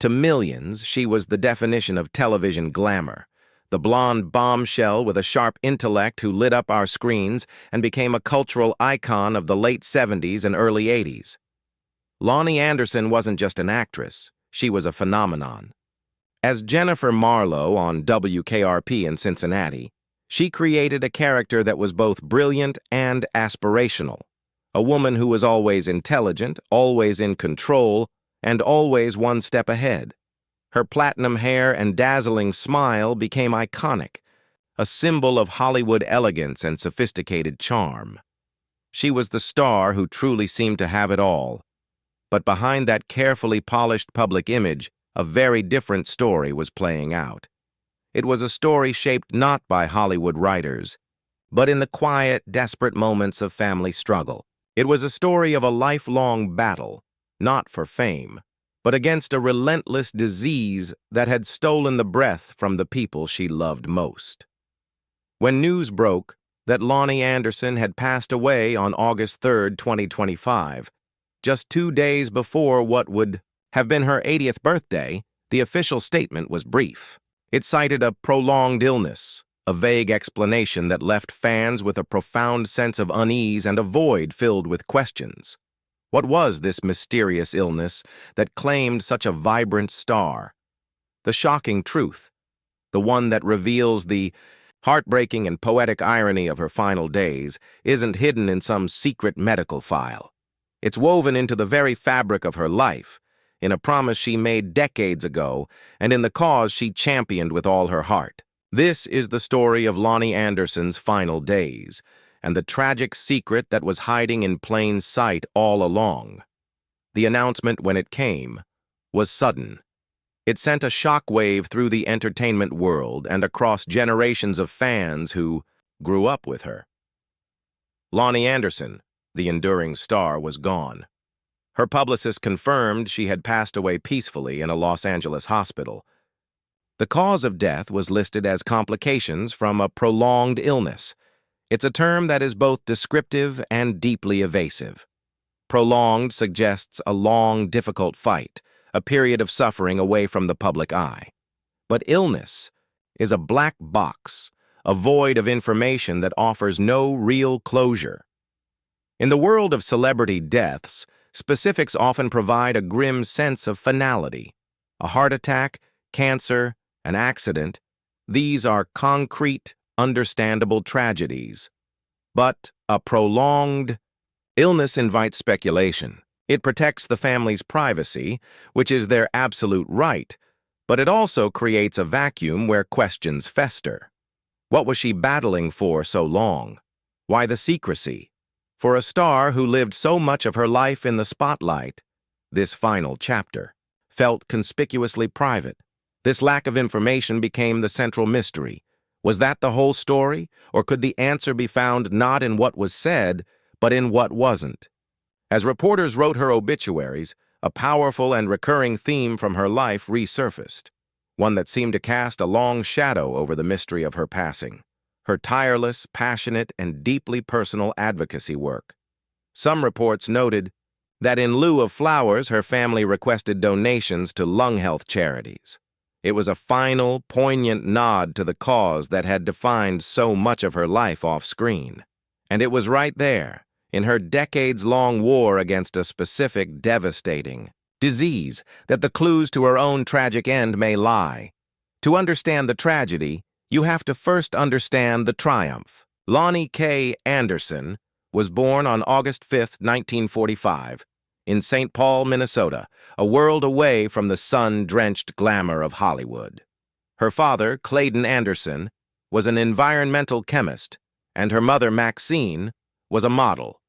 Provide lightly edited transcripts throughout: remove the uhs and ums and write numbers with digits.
To millions, she was the definition of television glamour, the blonde bombshell with a sharp intellect who lit up our screens and became a cultural icon of the late 70s and early 80s. Loni Anderson wasn't just an actress, she was a phenomenon. As Jennifer Marlowe on WKRP in Cincinnati, she created a character that was both brilliant and aspirational, a woman who was always intelligent, always in control, and always one step ahead. Her platinum hair and dazzling smile became iconic, a symbol of Hollywood elegance and sophisticated charm. She was the star who truly seemed to have it all. But behind that carefully polished public image, a very different story was playing out. It was a story shaped not by Hollywood writers, but in the quiet, desperate moments of family struggle. It was a story of a lifelong battle, not for fame, but against a relentless disease that had stolen the breath from the people she loved most. When news broke that Loni Anderson had passed away on August 3, 2025, just 2 days before what would have been her 80th birthday, the official statement was brief. It cited a prolonged illness, a vague explanation that left fans with a profound sense of unease and a void filled with questions. What was this mysterious illness that claimed such a vibrant star? The shocking truth, the one that reveals the heartbreaking and poetic irony of her final days, isn't hidden in some secret medical file. It's woven into the very fabric of her life, in a promise she made decades ago, and in the cause she championed with all her heart. This is the story of Loni Anderson's final days, and the tragic secret that was hiding in plain sight all along. The announcement, when it came, was sudden. It sent a shockwave through the entertainment world and across generations of fans who grew up with her. Loni Anderson, the enduring star, was gone. Her publicist confirmed she had passed away peacefully in a Los Angeles hospital. The cause of death was listed as complications from a prolonged illness. It's a term that is both descriptive and deeply evasive. Prolonged suggests a long, difficult fight, a period of suffering away from the public eye. But illness is a black box, a void of information that offers no real closure. In the world of celebrity deaths, specifics often provide a grim sense of finality. A heart attack, cancer, an accident, these are concrete, understandable tragedies. But a prolonged illness invites speculation. It protects the family's privacy, which is their absolute right, but it also creates a vacuum where questions fester. What was she battling for so long? Why the secrecy? For a star who lived so much of her life in the spotlight, this final chapter felt conspicuously private. This lack of information became the central mystery. Was that the whole story, or could the answer be found not in what was said, but in what wasn't? As reporters wrote her obituaries, a powerful and recurring theme from her life resurfaced, one that seemed to cast a long shadow over the mystery of her passing. Her tireless, passionate, and deeply personal advocacy work. Some reports noted that in lieu of flowers, her family requested donations to lung health charities. It was a final, poignant nod to the cause that had defined so much of her life off-screen. And it was right there, in her decades-long war against a specific, devastating disease, that the clues to her own tragic end may lie. To understand the tragedy, you have to first understand the triumph. Loni K. Anderson was born on August 5, 1945, in St. Paul, Minnesota, a world away from the sun-drenched glamour of Hollywood. Her father, Clayton Anderson, was an environmental chemist, and her mother, Maxine, was a model.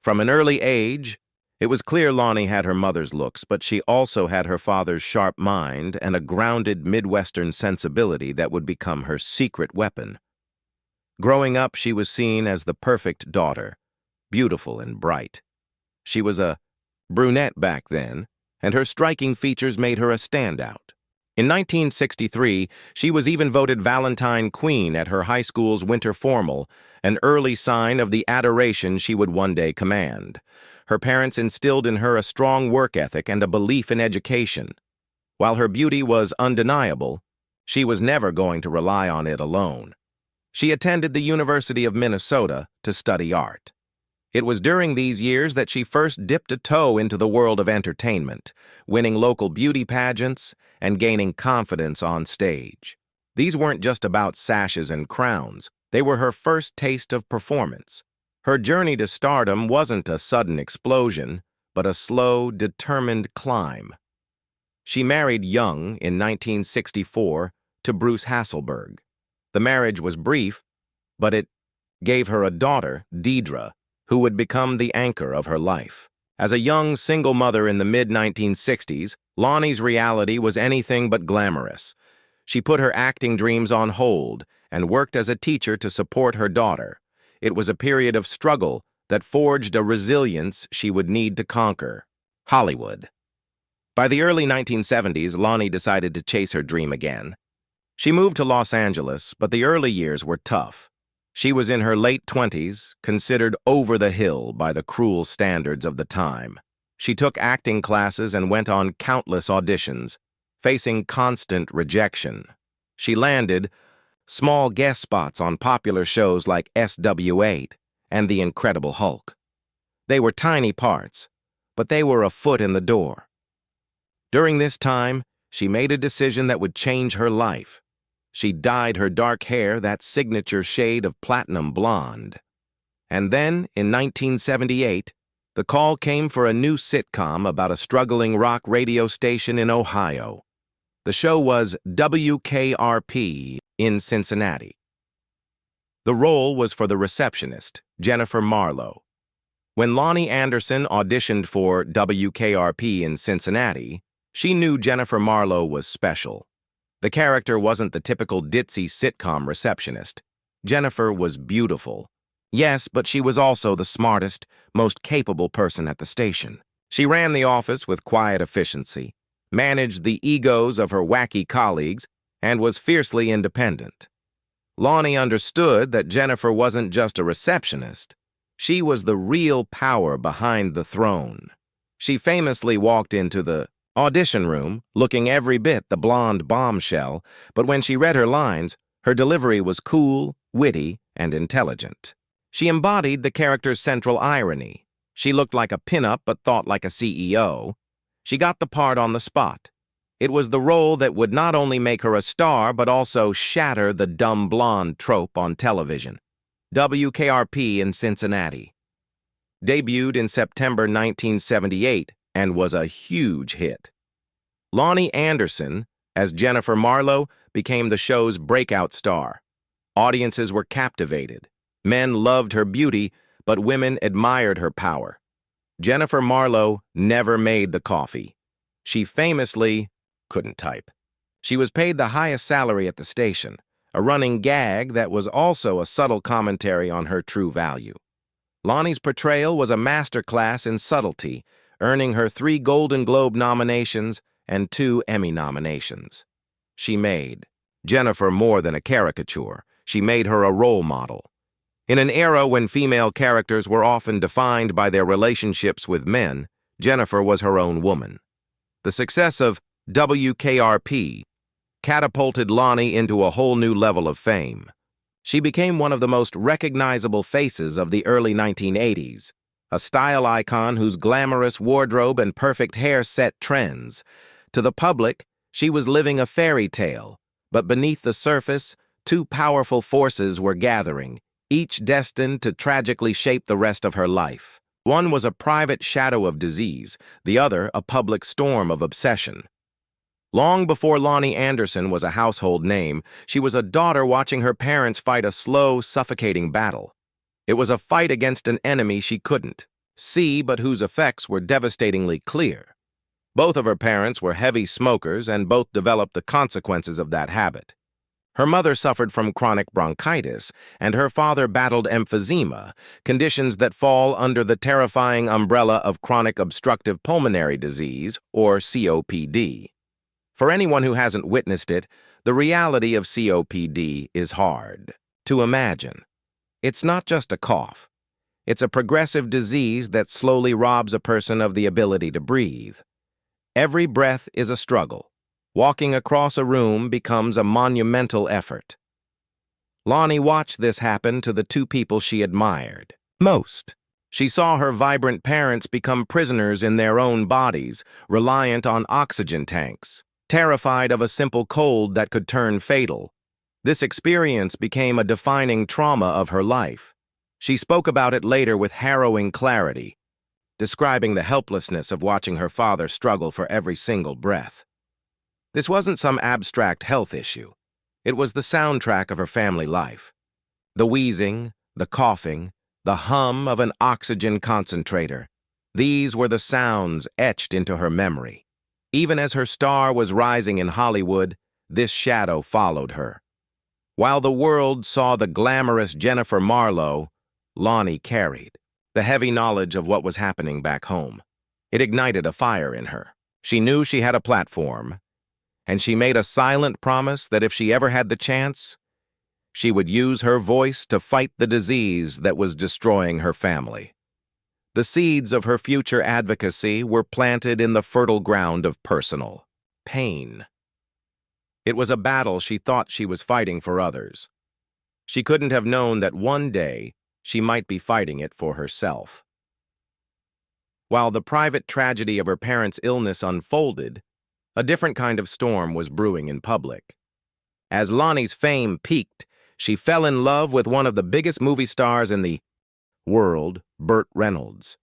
From an early age, it was clear Loni had her mother's looks, but she also had her father's sharp mind and a grounded Midwestern sensibility that would become her secret weapon. Growing up, she was seen as the perfect daughter, beautiful and bright. She was a brunette back then, and her striking features made her a standout. In 1963, she was even voted Valentine Queen at her high school's winter formal, an early sign of the adoration she would one day command. Her parents instilled in her a strong work ethic and a belief in education. While her beauty was undeniable, she was never going to rely on it alone. She attended the University of Minnesota to study art. It was during these years that she first dipped a toe into the world of entertainment, winning local beauty pageants and gaining confidence on stage. These weren't just about sashes and crowns. They were her first taste of performance. Her journey to stardom wasn't a sudden explosion, but a slow, determined climb. She married young in 1964 to Bruce Hasselberg. The marriage was brief, but it gave her a daughter, Deidre, who would become the anchor of her life. As a young single mother in the mid-1960s, Loni's reality was anything but glamorous. She put her acting dreams on hold and worked as a teacher to support her daughter. It was a period of struggle that forged a resilience she would need to conquer. Hollywood. By the early 1970s, Loni decided to chase her dream again. She moved to Los Angeles, but the early years were tough. She was in her late 20s, considered over the hill by the cruel standards of the time. She took acting classes and went on countless auditions, facing constant rejection. She landed small guest spots on popular shows like SW8 and The Incredible Hulk. They were tiny parts, but they were a foot in the door. During this time, she made a decision that would change her life. She dyed her dark hair that signature shade of platinum blonde. And then, in 1978, the call came for a new sitcom about a struggling rock radio station in Ohio. The show was WKRP in Cincinnati. The role was for the receptionist, Jennifer Marlowe. When Loni Anderson auditioned for WKRP in Cincinnati, she knew Jennifer Marlowe was special. The character wasn't the typical ditzy sitcom receptionist. Jennifer was beautiful. Yes, but she was also the smartest, most capable person at the station. She ran the office with quiet efficiency, managed the egos of her wacky colleagues, and was fiercely independent. Loni understood that Jennifer wasn't just a receptionist. She was the real power behind the throne. She famously walked into the audition room, looking every bit the blonde bombshell, but when she read her lines, her delivery was cool, witty, and intelligent. She embodied the character's central irony. She looked like a pinup but thought like a CEO. She got the part on the spot. It was the role that would not only make her a star but also shatter the dumb blonde trope on television. WKRP in Cincinnati. Debuted in September 1978, and was a huge hit. Loni Anderson, as Jennifer Marlowe, became the show's breakout star. Audiences were captivated. Men loved her beauty, but women admired her power. Jennifer Marlowe never made the coffee. She famously couldn't type. She was paid the highest salary at the station, a running gag that was also a subtle commentary on her true value. Loni's portrayal was a masterclass in subtlety, earning her 3 Golden Globe nominations and 2 Emmy nominations. She made Jennifer more than a caricature. She made her a role model. In an era when female characters were often defined by their relationships with men, Jennifer was her own woman. The success of WKRP catapulted Loni into a whole new level of fame. She became one of the most recognizable faces of the early 1980s, a style icon whose glamorous wardrobe and perfect hair set trends. To the public, she was living a fairy tale, but beneath the surface, 2 powerful forces were gathering, each destined to tragically shape the rest of her life. One was a private shadow of disease, the other a public storm of obsession. Long before Loni Anderson was a household name, she was a daughter watching her parents fight a slow, suffocating battle. It was a fight against an enemy she couldn't see, but whose effects were devastatingly clear. Both of her parents were heavy smokers, and both developed the consequences of that habit. Her mother suffered from chronic bronchitis, and her father battled emphysema, conditions that fall under the terrifying umbrella of chronic obstructive pulmonary disease, or COPD. For anyone who hasn't witnessed it, the reality of COPD is hard to imagine. It's not just a cough. It's a progressive disease that slowly robs a person of the ability to breathe. Every breath is a struggle. Walking across a room becomes a monumental effort. Loni watched this happen to the two people she admired most. She saw her vibrant parents become prisoners in their own bodies, reliant on oxygen tanks, terrified of a simple cold that could turn fatal. This experience became a defining trauma of her life. She spoke about it later with harrowing clarity, describing the helplessness of watching her father struggle for every single breath. This wasn't some abstract health issue. It was the soundtrack of her family life. The wheezing, the coughing, the hum of an oxygen concentrator. These were the sounds etched into her memory. Even as her star was rising in Hollywood, this shadow followed her. While the world saw the glamorous Jennifer Marlowe, Loni carried the heavy knowledge of what was happening back home. It ignited a fire in her. She knew she had a platform, and she made a silent promise that if she ever had the chance, she would use her voice to fight the disease that was destroying her family. The seeds of her future advocacy were planted in the fertile ground of personal pain. It was a battle she thought she was fighting for others. She couldn't have known that one day she might be fighting it for herself. While the private tragedy of her parents' illness unfolded, a different kind of storm was brewing in public. As Loni's fame peaked, she fell in love with one of the biggest movie stars in the world, Burt Reynolds.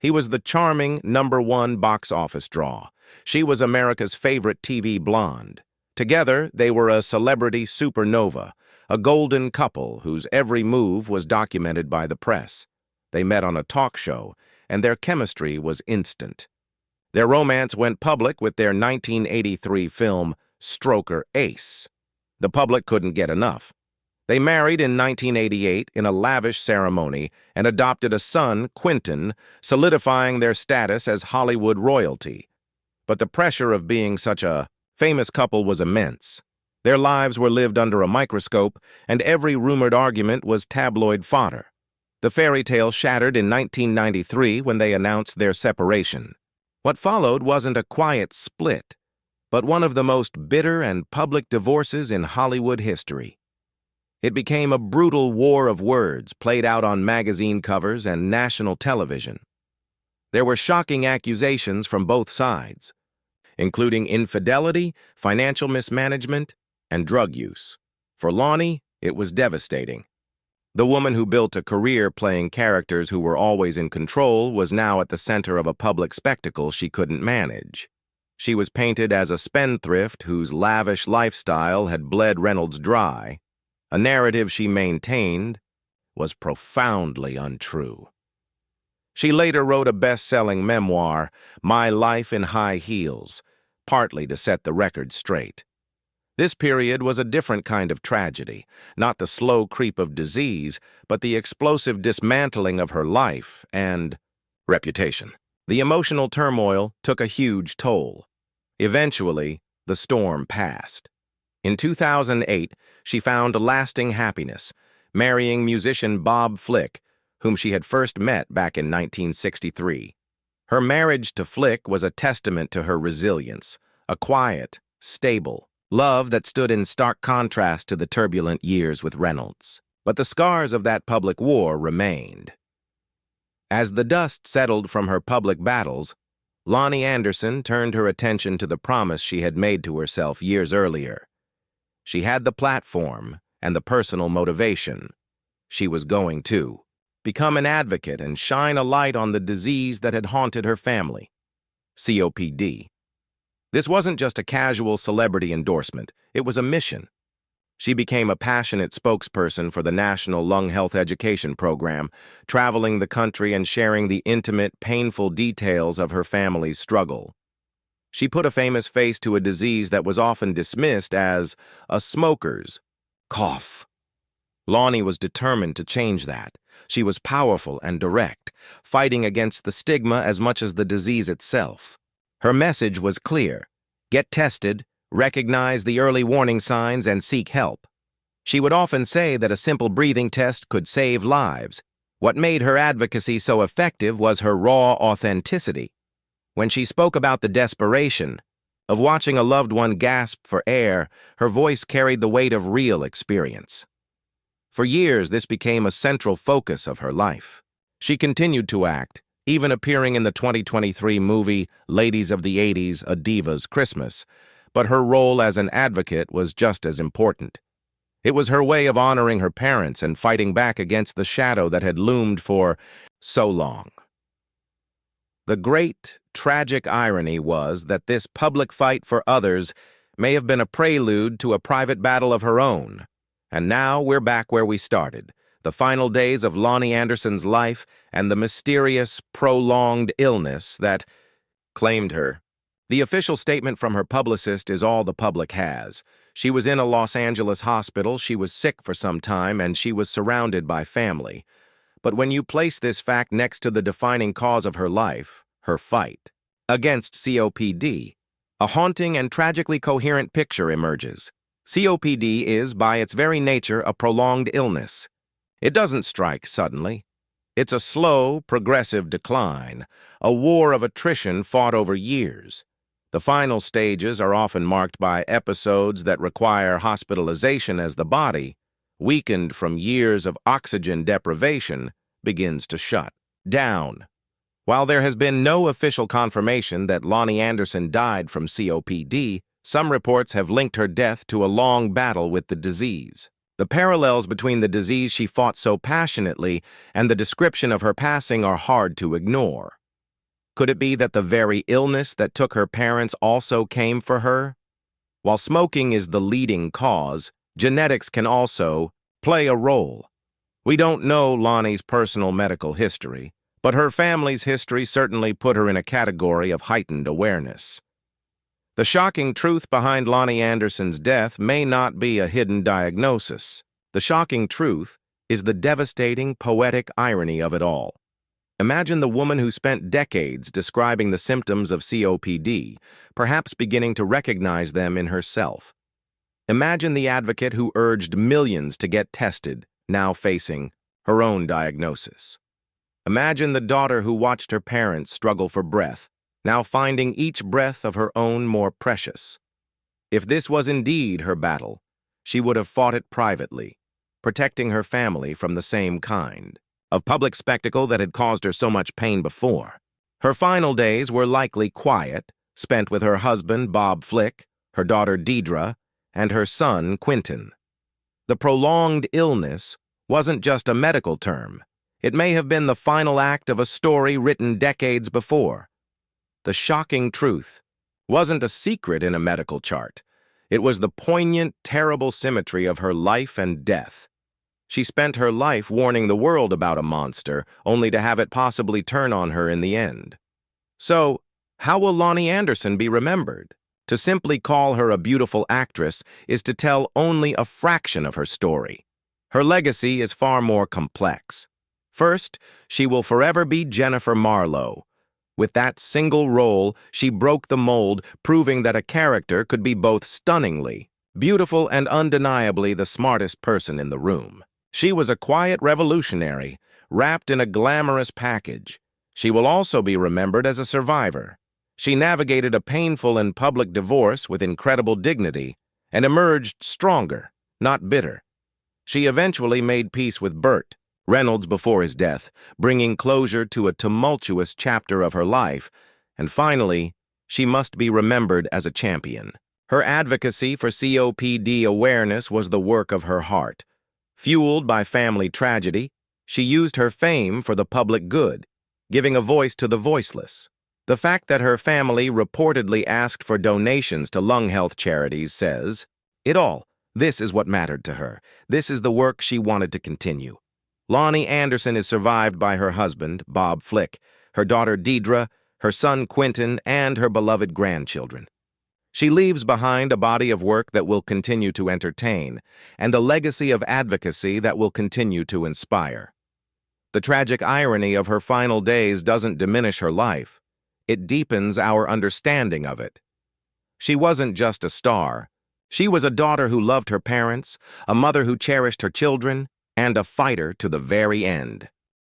He was the charming #1 box office draw. She was America's favorite TV blonde. Together, they were a celebrity supernova, a golden couple whose every move was documented by the press. They met on a talk show, and their chemistry was instant. Their romance went public with their 1983 film, Stroker Ace. The public couldn't get enough. They married in 1988 in a lavish ceremony and adopted a son, Quentin, solidifying their status as Hollywood royalty. But the pressure of being such a famous couple was immense. Their lives were lived under a microscope, and every rumored argument was tabloid fodder. The fairy tale shattered in 1993 when they announced their separation. What followed wasn't a quiet split, but one of the most bitter and public divorces in Hollywood history. It became a brutal war of words played out on magazine covers and national television. There were shocking accusations from both sides, including infidelity, financial mismanagement, and drug use. For Loni, it was devastating. The woman who built a career playing characters who were always in control was now at the center of a public spectacle she couldn't manage. She was painted as a spendthrift whose lavish lifestyle had bled Reynolds dry. A narrative she maintained was profoundly untrue. She later wrote a best-selling memoir, My Life in High Heels, partly to set the record straight. This period was a different kind of tragedy, not the slow creep of disease, but the explosive dismantling of her life and reputation. The emotional turmoil took a huge toll. Eventually, the storm passed. In 2008, she found lasting happiness, marrying musician Bob Flick, whom she had first met back in 1963. Her marriage to Flick was a testament to her resilience, a quiet, stable love that stood in stark contrast to the turbulent years with Reynolds. But the scars of that public war remained. As the dust settled from her public battles, Loni Anderson turned her attention to the promise she had made to herself years earlier. She had the platform and the personal motivation. She was going to become an advocate and shine a light on the disease that had haunted her family, COPD. This wasn't just a casual celebrity endorsement, it was a mission. She became a passionate spokesperson for the National Lung Health Education Program, traveling the country and sharing the intimate, painful details of her family's struggle. She put a famous face to a disease that was often dismissed as a smoker's cough. Loni was determined to change that. She was powerful and direct, fighting against the stigma as much as the disease itself. Her message was clear: get tested, recognize the early warning signs, and seek help. She would often say that a simple breathing test could save lives. What made her advocacy so effective was her raw authenticity. When she spoke about the desperation, of watching a loved one gasp for air, her voice carried the weight of real experience. For years, this became a central focus of her life. She continued to act, even appearing in the 2023 movie Ladies of the 80s, A Diva's Christmas, but her role as an advocate was just as important. It was her way of honoring her parents and fighting back against the shadow that had loomed for so long. The great, tragic irony was that this public fight for others may have been a prelude to a private battle of her own. And now we're back where we started, the final days of Loni Anderson's life and the mysterious, prolonged illness that claimed her. The official statement from her publicist is all the public has. She was in a Los Angeles hospital, she was sick for some time, and she was surrounded by family. But when you place this fact next to the defining cause of her life, her fight against COPD, a haunting and tragically coherent picture emerges. COPD is, by its very nature, a prolonged illness. It doesn't strike suddenly. It's a slow, progressive decline, a war of attrition fought over years. The final stages are often marked by episodes that require hospitalization as the body, weakened from years of oxygen deprivation, begins to shut down. While there has been no official confirmation that Loni Anderson died from COPD, some reports have linked her death to a long battle with the disease. The parallels between the disease she fought so passionately and the description of her passing are hard to ignore. Could it be that the very illness that took her parents also came for her? While smoking is the leading cause, genetics can also play a role. We don't know Loni's personal medical history, but her family's history certainly put her in a category of heightened awareness. The shocking truth behind Loni Anderson's death may not be a hidden diagnosis. The shocking truth is the devastating, poetic irony of it all. Imagine the woman who spent decades describing the symptoms of COPD, perhaps beginning to recognize them in herself. Imagine the advocate who urged millions to get tested, now facing her own diagnosis. Imagine the daughter who watched her parents struggle for breath, now finding each breath of her own more precious. If this was indeed her battle, she would have fought it privately, protecting her family from the same kind of public spectacle that had caused her so much pain before. Her final days were likely quiet, spent with her husband, Bob Flick, her daughter, Deidre, and her son, Quentin. The prolonged illness wasn't just a medical term. It may have been the final act of a story written decades before. The shocking truth wasn't a secret in a medical chart. It was the poignant, terrible symmetry of her life and death. She spent her life warning the world about a monster, only to have it possibly turn on her in the end. So, how will Loni Anderson be remembered? To simply call her a beautiful actress is to tell only a fraction of her story. Her legacy is far more complex. First, she will forever be Jennifer Marlowe. With that single role, she broke the mold, proving that a character could be both stunningly beautiful and undeniably the smartest person in the room. She was a quiet revolutionary, wrapped in a glamorous package. She will also be remembered as a survivor. She navigated a painful and public divorce with incredible dignity and emerged stronger, not bitter. She eventually made peace with Burt Reynolds before his death, bringing closure to a tumultuous chapter of her life, and finally, she must be remembered as a champion. Her advocacy for COPD awareness was the work of her heart. Fueled by family tragedy, she used her fame for the public good, giving a voice to the voiceless. The fact that her family reportedly asked for donations to lung health charities says it all. This is what mattered to her. This is the work she wanted to continue. Loni Anderson is survived by her husband, Bob Flick, her daughter Deidre, her son Quentin, and her beloved grandchildren. She leaves behind a body of work that will continue to entertain, and a legacy of advocacy that will continue to inspire. The tragic irony of her final days doesn't diminish her life. It deepens our understanding of it. She wasn't just a star. She was a daughter who loved her parents, a mother who cherished her children, and a fighter to the very end.